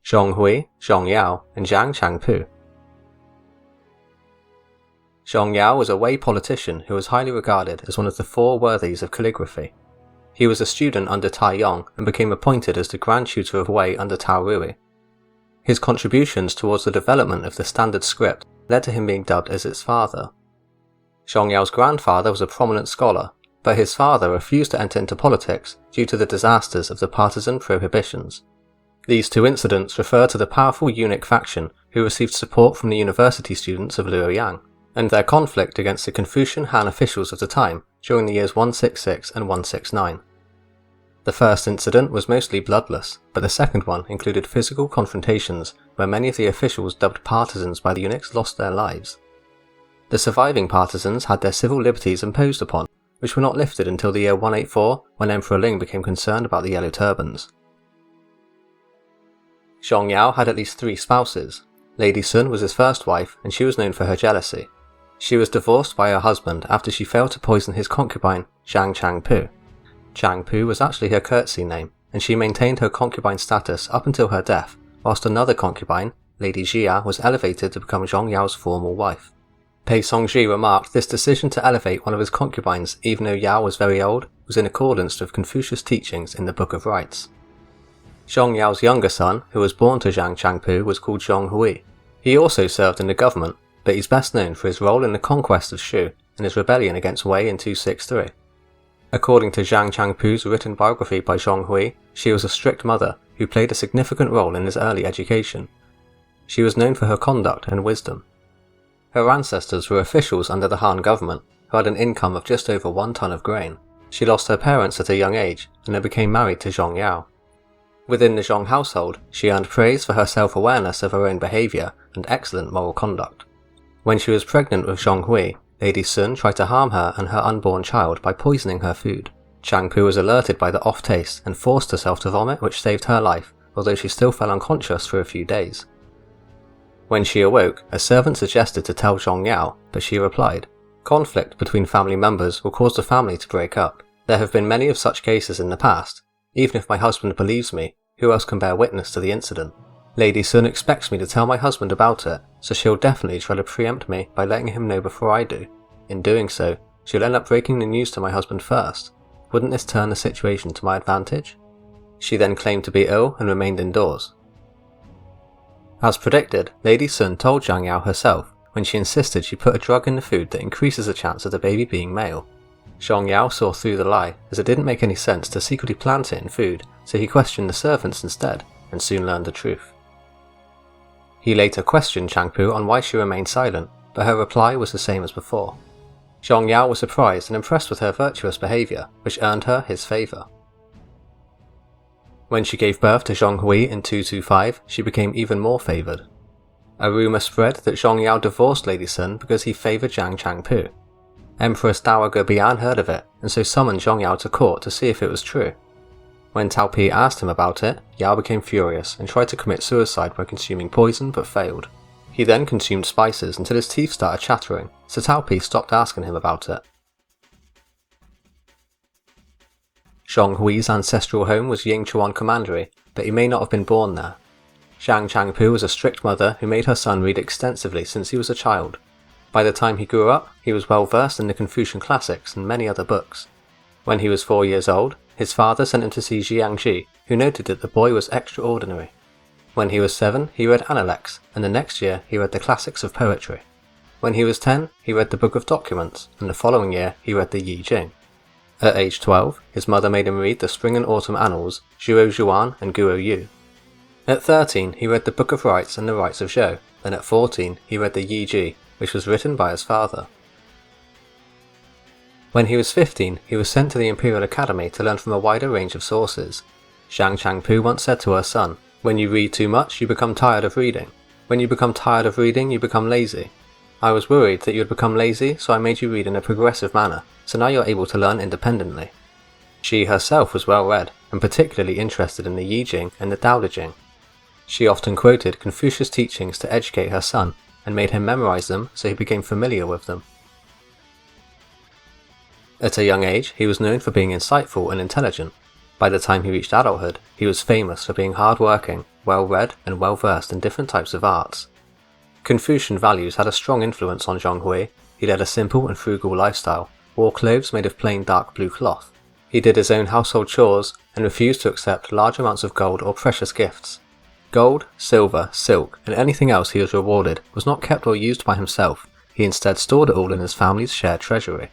Zhong Hui, Zhong Yao, and Zhang Changpu. Zhong Yao was a Wei politician who was highly regarded as one of the four worthies of calligraphy. He was a student under Tai Yong and became appointed as the Grand Tutor of Wei under Tao Rui. His contributions towards the development of the standard script led to him being dubbed as its father. Zhong Yao's grandfather was a prominent scholar, but his father refused to enter into politics due to the disasters of the partisan prohibitions. These two incidents refer to the powerful eunuch faction who received support from the university students of Luoyang, and their conflict against the Confucian Han officials of the time during the years 166 and 169. The first incident was mostly bloodless, but the second one included physical confrontations where many of the officials dubbed partisans by the eunuchs lost their lives. The surviving partisans had their civil liberties imposed upon, which were not lifted until the year 184 when Emperor Ling became concerned about the yellow turbans. Zhong Yao had at least 3 spouses. Lady Sun was his first wife, and she was known for her jealousy. She was divorced by her husband after she failed to poison his concubine, Zhang Changpu. Changpu was actually her courtesy name, and she maintained her concubine status up until her death, whilst another concubine, Lady Jia, was elevated to become Zhong Yao's formal wife. Pei Songzhi remarked this decision to elevate one of his concubines, even though Yao was very old, was in accordance with Confucius' teachings in the Book of Rites. Zhong Yao's younger son, who was born to Zhang Changpu, was called Zhong Hui. He also served in the government, but he's best known for his role in the Conquest of Shu and his rebellion against Wei in 263. According to Zhang Changpu's written biography by Zhong Hui, she was a strict mother who played a significant role in his early education. She was known for her conduct and wisdom. Her ancestors were officials under the Han government who had an income of just over 1 ton of grain. She lost her parents at a young age and then became married to Zhong Yao. Within the Zhong household, she earned praise for her self-awareness of her own behaviour and excellent moral conduct. When she was pregnant with Zhong Hui, Lady Sun tried to harm her and her unborn child by poisoning her food. Changpu was alerted by the off taste and forced herself to vomit, which saved her life, although she still fell unconscious for a few days. When she awoke, a servant suggested to tell Zhong Yao, but she replied, "Conflict between family members will cause the family to break up. There have been many of such cases in the past. Even if my husband believes me, who else can bear witness to the incident? Lady Sun expects me to tell my husband about it, so she'll definitely try to preempt me by letting him know before I do. In doing so, she'll end up breaking the news to my husband first. Wouldn't this turn the situation to my advantage?" She then claimed to be ill and remained indoors. As predicted, Lady Sun told Zhang Yao herself when she insisted she put a drug in the food that increases the chance of the baby being male. Zhong Yao saw through the lie, as it didn't make any sense to secretly plant it in food, so he questioned the servants instead, and soon learned the truth. He later questioned Changpu on why she remained silent, but her reply was the same as before. Zhong Yao was surprised and impressed with her virtuous behaviour, which earned her his favour. When she gave birth to Zhong Hui in 225, she became even more favoured. A rumour spread that Zhong Yao divorced Lady Sun because he favoured Zhang Changpu. Empress Dowager Bian heard of it, and so summoned Zhong Yao to court to see if it was true. When Taipei asked him about it, Yao became furious and tried to commit suicide by consuming poison but failed. He then consumed spices until his teeth started chattering, so Taipei stopped asking him about it. Zhong Hui's ancestral home was Yingchuan Commandery, but he may not have been born there. Zhang Changpu was a strict mother who made her son read extensively since he was a child. By the time he grew up, he was well versed in the Confucian classics and many other books. When he was 4 years old, his father sent him to see Jiangji, who noted that the boy was extraordinary. When he was 7, he read Analects, and the next year he read the classics of poetry. When he was 10, he read the Book of Documents, and the following year he read the Yi Jing. At age 12, his mother made him read the Spring and Autumn Annals, Zhuo Zhuan and Guo Yu. At 13, he read the Book of Rites and the Rites of Shou, and at 14, he read the Yi Ji, which was written by his father. When he was 15, he was sent to the Imperial Academy to learn from a wider range of sources. Zhang Changpu once said to her son, "When you read too much, you become tired of reading. When you become tired of reading, you become lazy. I was worried that you would become lazy, so I made you read in a progressive manner, so now you're able to learn independently." She herself was well read, and particularly interested in the Yi Jing and the Dao De Jing. She often quoted Confucius' teachings to educate her son, and made him memorize them so he became familiar with them. At a young age, he was known for being insightful and intelligent. By the time he reached adulthood, he was famous for being hard-working, well-read, and well-versed in different types of arts. Confucian values had a strong influence on Zhong Hui. He led a simple and frugal lifestyle, wore clothes made of plain dark blue cloth. He did his own household chores and refused to accept large amounts of gold or precious gifts. Gold, silver, silk, and anything else he was rewarded was not kept or used by himself. He instead stored it all in his family's shared treasury.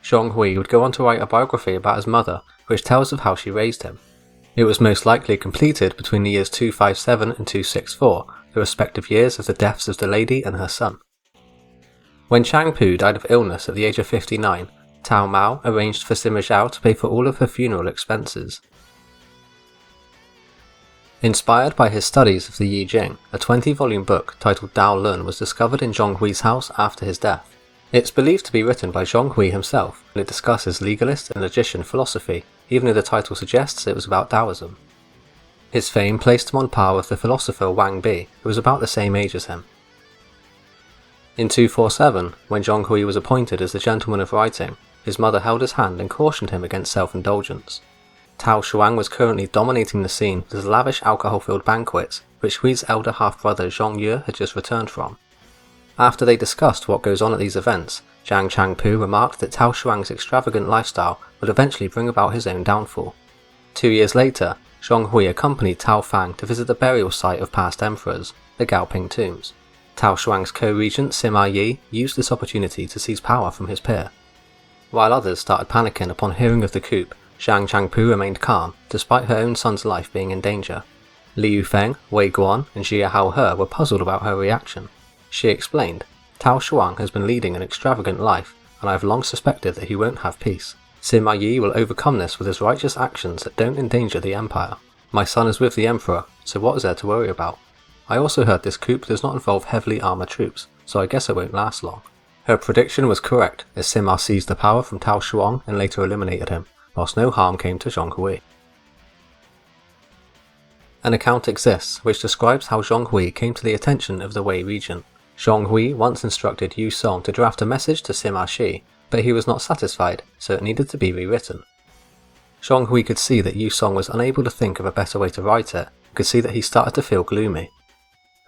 Zhong Hui would go on to write a biography about his mother, which tells of how she raised him. It was most likely completed between the years 257 and 264, the respective years of the deaths of the lady and her son. When Changpu died of illness at the age of 59, Tao Mao arranged for Sima Zhao to pay for all of her funeral expenses. Inspired by his studies of the Yi Jing, a 20-volume book titled Dao Lun was discovered in Zhong Hui's house after his death. It's believed to be written by Zhong Hui himself, and it discusses legalist and logician philosophy, even though the title suggests it was about Taoism. His fame placed him on par with the philosopher Wang Bi, who was about the same age as him. In 247, when Zhong Hui was appointed as the Gentleman of Writing, his mother held his hand and cautioned him against self-indulgence. Tao Shuang was currently dominating the scene with his lavish alcohol-filled banquets, which Hui's elder half-brother Zhong Yao had just returned from. After they discussed what goes on at these events, Zhang Changpu remarked that Tao Shuang's extravagant lifestyle would eventually bring about his own downfall. 2 years later, Zhong Hui accompanied Tao Fang to visit the burial site of past emperors, the Gaoping tombs. Tao Shuang's co-regent Sima Yi used this opportunity to seize power from his peer. While others started panicking upon hearing of the coup, Zhang Changpu remained calm, despite her own son's life being in danger. Liu Feng, Wei Guan, and Jia Haohe were puzzled about her reaction. She explained, "Tao Shuang has been leading an extravagant life, and I have long suspected that he won't have peace. Sima Yi will overcome this with his righteous actions that don't endanger the empire. My son is with the emperor, so what is there to worry about? I also heard this coup does not involve heavily armoured troops, so I guess it won't last long." Her prediction was correct, as Sima seized the power from Tao Shuang and later eliminated him, whilst no harm came to Zhong Hui. An account exists which describes how Zhong Hui came to the attention of the Wei region. Zhong Hui once instructed Yu Song to draft a message to Sima Shi, but he was not satisfied, so it needed to be rewritten. Zhong Hui could see that Yu Song was unable to think of a better way to write it, and could see that he started to feel gloomy.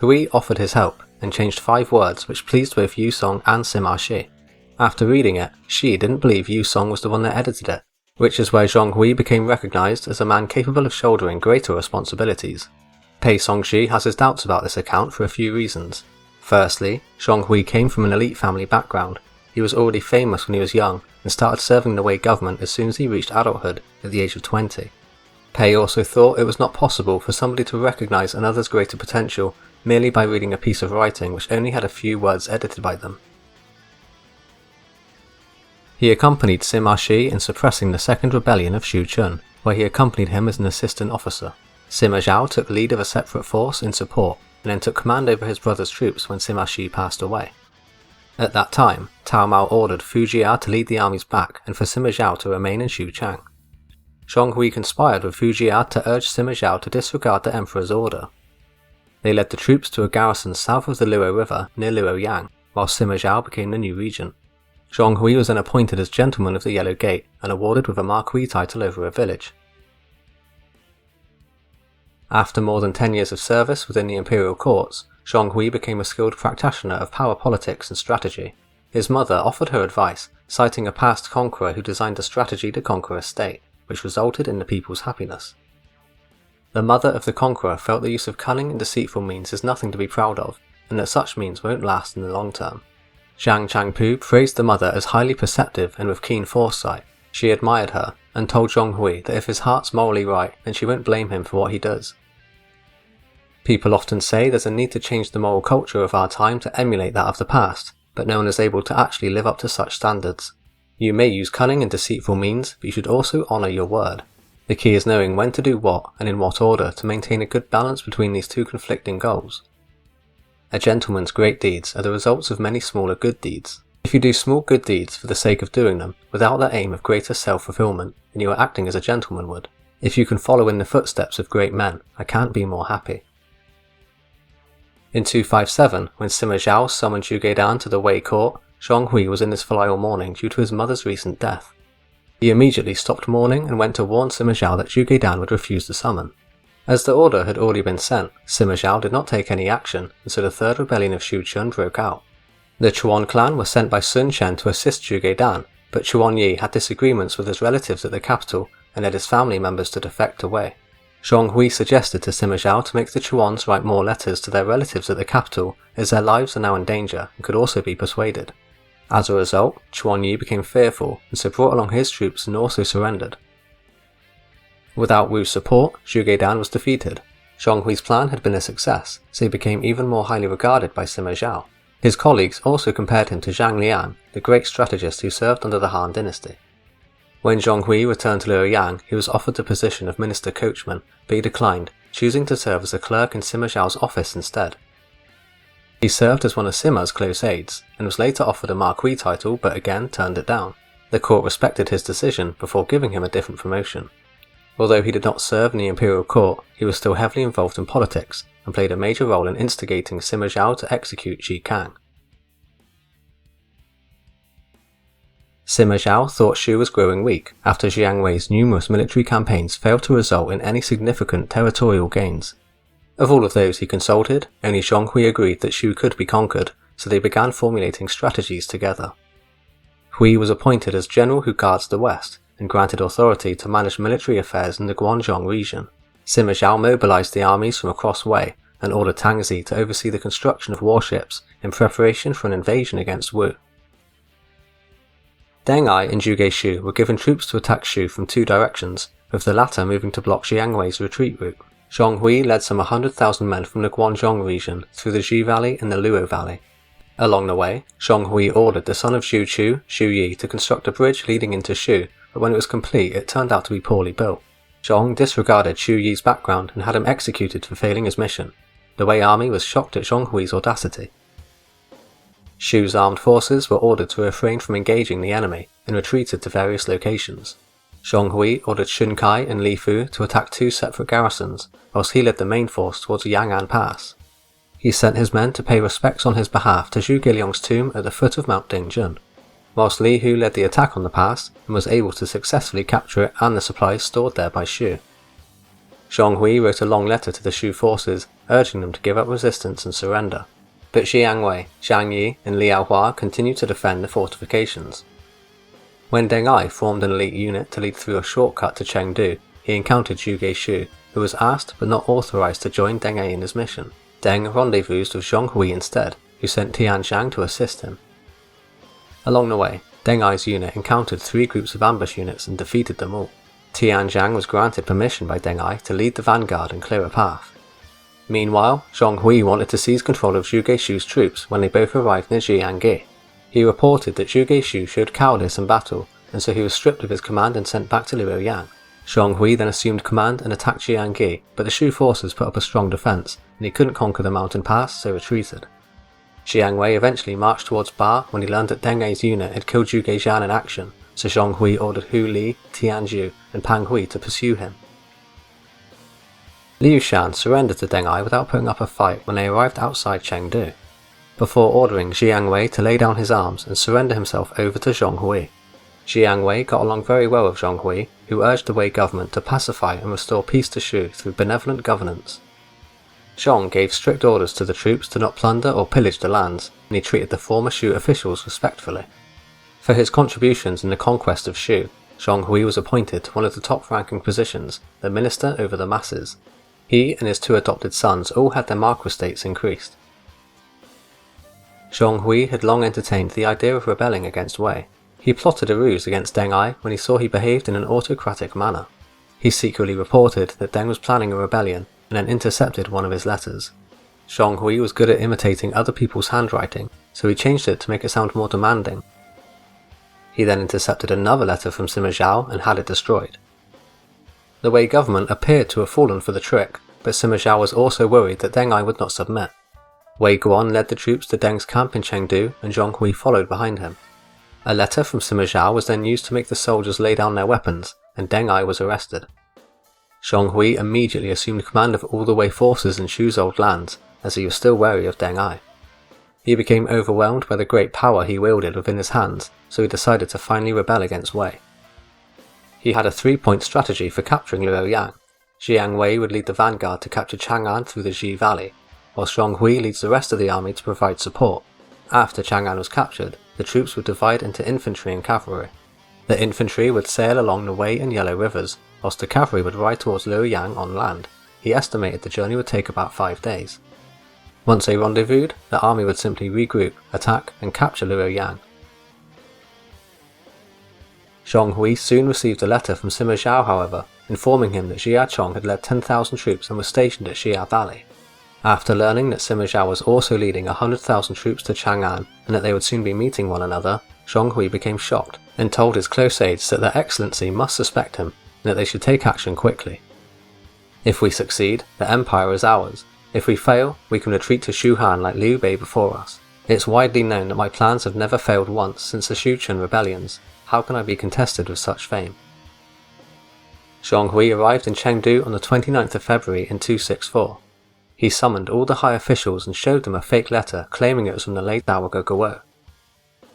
Hui offered his help, and changed 5 words which pleased both Yu Song and Sima Shi. After reading it, Shi didn't believe Yu Song was the one that edited it, which is where Zhong Hui became recognized as a man capable of shouldering greater responsibilities. Pei Songzhi has his doubts about this account for a few reasons. Firstly, Zhong Hui came from an elite family background. He was already famous when he was young, and started serving the Wei government as soon as he reached adulthood at the age of 20. Pei also thought it was not possible for somebody to recognize another's greater potential merely by reading a piece of writing which only had a few words edited by them. He accompanied Sima Shi in suppressing the second rebellion of Shu Chun, where he accompanied him as an assistant officer. Sima Zhao took lead of a separate force in support, and then took command over his brother's troops when Sima Shi passed away. At that time, Tao Mao ordered Fu Jia to lead the armies back and for Sima Zhao to remain in Xuchang. Zhong Hui conspired with Fu Jia to urge Sima Zhao to disregard the emperor's order. They led the troops to a garrison south of the Luo River near Luoyang, while Sima Zhao became the new regent. Zhong Hui was then appointed as Gentleman of the Yellow Gate and awarded with a marquis title over a village. After more than 10 years of service within the imperial courts, Zhong Hui became a skilled practitioner of power politics and strategy. His mother offered her advice, citing a past conqueror who designed a strategy to conquer a state, which resulted in the people's happiness. The mother of the conqueror felt the use of cunning and deceitful means is nothing to be proud of, and that such means won't last in the long term. Zhang Changpu praised the mother as highly perceptive and with keen foresight. She admired her, and told Zhong Hui that if his heart's morally right, then she won't blame him for what he does. People often say there's a need to change the moral culture of our time to emulate that of the past, but no one is able to actually live up to such standards. You may use cunning and deceitful means, but you should also honour your word. The key is knowing when to do what and in what order to maintain a good balance between these two conflicting goals. A gentleman's great deeds are the results of many smaller good deeds. If you do small good deeds for the sake of doing them, without the aim of greater self-fulfillment, then you are acting as a gentleman would. If you can follow in the footsteps of great men, I can't be more happy. In 257, when Sima Zhao summoned Zhuge Dan to the Wei court, Zhong Hui was in his filial mourning due to his mother's recent death. He immediately stopped mourning and went to warn Sima Zhao that Zhuge Dan would refuse the summon. As the order had already been sent, Sima Zhao did not take any action, and so the third rebellion of Shu Chun broke out. The Chuan clan were sent by Sun Chen to assist Zhuge Dan, but Chuan Yi had disagreements with his relatives at the capital and led his family members to defect away. Zhong Hui suggested to Sima Zhao to make the Chuans write more letters to their relatives at the capital, as their lives are now in danger and could also be persuaded. As a result, Chuan Yi became fearful and so brought along his troops and also surrendered. Without Wu's support, Zhuge Dan was defeated. Zhong Hui's plan had been a success, so he became even more highly regarded by Sima Zhao. His colleagues also compared him to Zhang Liang, the great strategist who served under the Han dynasty. When Zhong Hui returned to Luoyang, he was offered the position of minister coachman, but he declined, choosing to serve as a clerk in Sima Zhao's office instead. He served as one of Sima's close aides, and was later offered a marquis title but again turned it down. The court respected his decision before giving him a different promotion. Although he did not serve in the imperial court, he was still heavily involved in politics, and played a major role in instigating Sima Zhao to execute Ji Kang. Sima Zhao thought Shu was growing weak after Jiang Wei's numerous military campaigns failed to result in any significant territorial gains. Of all of those he consulted, only Zhong Hui agreed that Shu could be conquered, so they began formulating strategies together. Hui was appointed as general who guards the west, and granted authority to manage military affairs in the Guangdong region. Sima Zhao mobilized the armies from across Wei, and ordered Tangzi to oversee the construction of warships in preparation for an invasion against Wu. Deng Ai and Zhuge Xu were given troops to attack Shu from two directions, with the latter moving to block Jiang Wei's retreat route. Zhong Hui led some 100,000 men from the Guangdong region through the Ji Valley and the Luo Valley. Along the way, Zhong Hui ordered the son of Zhu Chu, Xu Yi, to construct a bridge leading into Shu, but when it was complete it turned out to be poorly built. Zhong disregarded Xu Yi's background and had him executed for failing his mission. The Wei army was shocked at Zhong Hui's audacity. Shu's armed forces were ordered to refrain from engaging the enemy and retreated to various locations. Zhong Hui ordered Xun Kai and Li Fu to attack two separate garrisons, whilst he led the main force towards Yang'an Pass. He sent his men to pay respects on his behalf to Zhuge Liang's tomb at the foot of Mount Dingjun, whilst Li Hu led the attack on the pass and was able to successfully capture it and the supplies stored there by Shu. Zhong Hui wrote a long letter to the Shu forces, urging them to give up resistance and surrender. But Jiang Wei, Zhang Yi, and Liao Hua continued to defend the fortifications. When Deng Ai formed an elite unit to lead through a shortcut to Chengdu, he encountered Zhuge Xu, who was asked but not authorized to join Deng Ai in his mission. Deng rendezvoused with Zhong Hui instead, who sent Tian Zhang to assist him. Along the way, Deng Ai's unit encountered three groups of ambush units and defeated them all. Tian Zhang was granted permission by Deng Ai to lead the vanguard and clear a path. Meanwhile, Zhong Hui wanted to seize control of Zhuge Xu's troops when they both arrived near Jiangge. He reported that Zhuge Xu showed cowardice in battle, and so he was stripped of his command and sent back to Luoyang. Zhong Hui then assumed command and attacked Jiangge, but the Shu forces put up a strong defense, and he couldn't conquer the mountain pass, so retreated. Jiang Wei eventually marched towards Ba when he learned that Deng Ai's unit had killed Zhuge Zhan in action, so Zhong Hui ordered Hu Li, Tian Zhu, and Pang Hui to pursue him. Liu Shan surrendered to Deng Ai without putting up a fight when they arrived outside Chengdu, before ordering Jiang Wei to lay down his arms and surrender himself over to Zhong Hui. Jiang Wei got along very well with Zhong Hui, who urged the Wei government to pacify and restore peace to Shu through benevolent governance. Zhong gave strict orders to the troops to not plunder or pillage the lands, and he treated the former Shu officials respectfully. For his contributions in the conquest of Shu, Zhong Hui was appointed to one of the top-ranking positions, the Minister over the Masses. He and his two adopted sons all had their marquestates increased. Zhong Hui had long entertained the idea of rebelling against Wei. He plotted a ruse against Deng Ai when he saw he behaved in an autocratic manner. He secretly reported that Deng was planning a rebellion and then intercepted one of his letters. Zhong Hui was good at imitating other people's handwriting, so he changed it to make it sound more demanding. He then intercepted another letter from Sima Zhao and had it destroyed. The Wei government appeared to have fallen for the trick, but Sima Zhao was also worried that Deng Ai would not submit. Wei Guan led the troops to Deng's camp in Chengdu, and Zhong Hui followed behind him. A letter from Sima Zhao was then used to make the soldiers lay down their weapons, and Deng Ai was arrested. Zhong Hui immediately assumed command of all the Wei forces in Shu's old lands, as he was still wary of Deng Ai. He became overwhelmed by the great power he wielded within his hands, so he decided to finally rebel against Wei. He had a 3-point strategy for capturing Luoyang. Jiang Wei would lead the vanguard to capture Chang'an through the Ji Valley, while Zhong Hui leads the rest of the army to provide support. After Chang'an was captured, the troops would divide into infantry and cavalry. The infantry would sail along the Wei and Yellow rivers, whilst the cavalry would ride towards Luoyang on land. He estimated the journey would take about 5 days. Once they rendezvoused, the army would simply regroup, attack, and capture Luoyang. Zhong Hui soon received a letter from Sima Zhao, however, informing him that Jia Chong had led 10,000 troops and was stationed at Xia Valley. After learning that Sima Zhao was also leading 100,000 troops to Chang'an and that they would soon be meeting one another, Zhong Hui became shocked and told his close aides that their excellency must suspect him and that they should take action quickly. If we succeed, the empire is ours. If we fail, we can retreat to Shuhan like Liu Bei before us. It's widely known that my plans have never failed once since the Sichuan rebellions. How can I be contested with such fame? Zhong Hui arrived in Chengdu on the 29th of February in 264. He summoned all the high officials and showed them a fake letter claiming it was from the late Dowager Guo.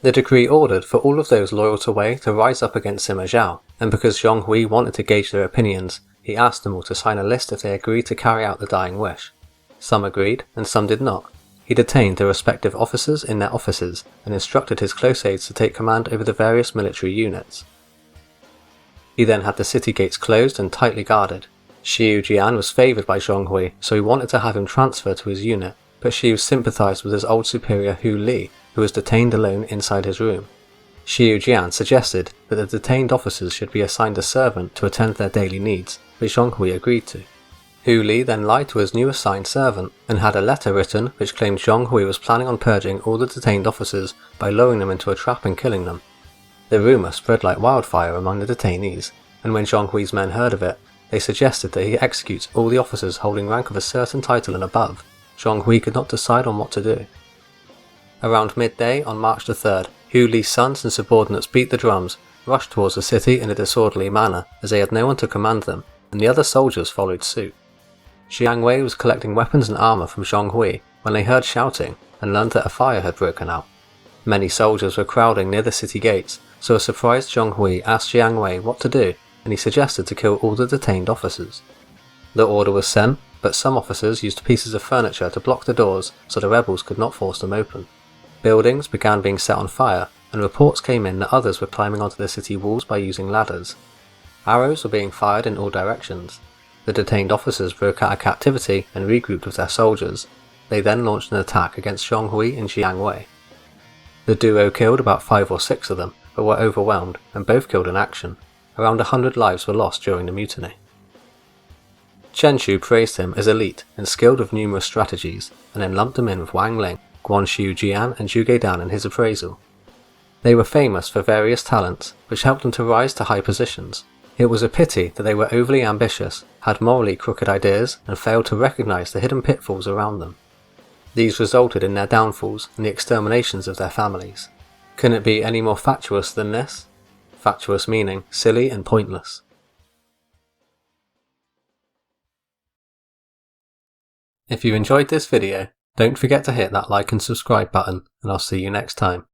The decree ordered for all of those loyal to Wei to rise up against Sima Zhao, and because Zhong Hui wanted to gauge their opinions, he asked them all to sign a list if they agreed to carry out the dying wish. Some agreed, and some did not. He detained their respective officers in their offices and instructed his close aides to take command over the various military units. He then had the city gates closed and tightly guarded. Xiu Jian was favoured by Zhong Hui, so he wanted to have him transferred to his unit, but Xiu sympathised with his old superior Hu Li, who was detained alone inside his room. Xiu Jian suggested that the detained officers should be assigned a servant to attend their daily needs, which Zhong Hui agreed to. Hu Li then lied to his new assigned servant, and had a letter written which claimed Zhong Hui was planning on purging all the detained officers by lowering them into a trap and killing them. The rumour spread like wildfire among the detainees, and when Zhong Hui's men heard of it, they suggested that he executes all the officers holding rank of a certain title and above. Zhong Hui could not decide on what to do. Around midday on March the 3rd, Hu Li's sons and subordinates beat the drums, rushed towards the city in a disorderly manner as they had no one to command them, and the other soldiers followed suit. Jiang Wei was collecting weapons and armour from Zhong Hui when they heard shouting and learned that a fire had broken out. Many soldiers were crowding near the city gates, so a surprised Zhong Hui asked Jiang Wei what to do, and he suggested to kill all the detained officers. The order was sent, but some officers used pieces of furniture to block the doors so the rebels could not force them open. Buildings began being set on fire, and reports came in that others were climbing onto the city walls by using ladders. Arrows were being fired in all directions. The detained officers broke out of captivity and regrouped with their soldiers. They then launched an attack against Zhong Hui and Jiang Wei. The duo killed about 5 or 6 of them, but were overwhelmed, and both killed in action. Around 100 lives were lost during the mutiny. Chen praised him as elite and skilled with numerous strategies, and then lumped him in with Wang Ling, Guanshu Jian and Zhuge Dan in his appraisal. They were famous for various talents, which helped them to rise to high positions. It was a pity that they were overly ambitious, had morally crooked ideas, and failed to recognise the hidden pitfalls around them. These resulted in their downfalls and the exterminations of their families. Can it be any more fatuous than this? Fatuous meaning silly and pointless. If you enjoyed this video, don't forget to hit that like and subscribe button, and I'll see you next time.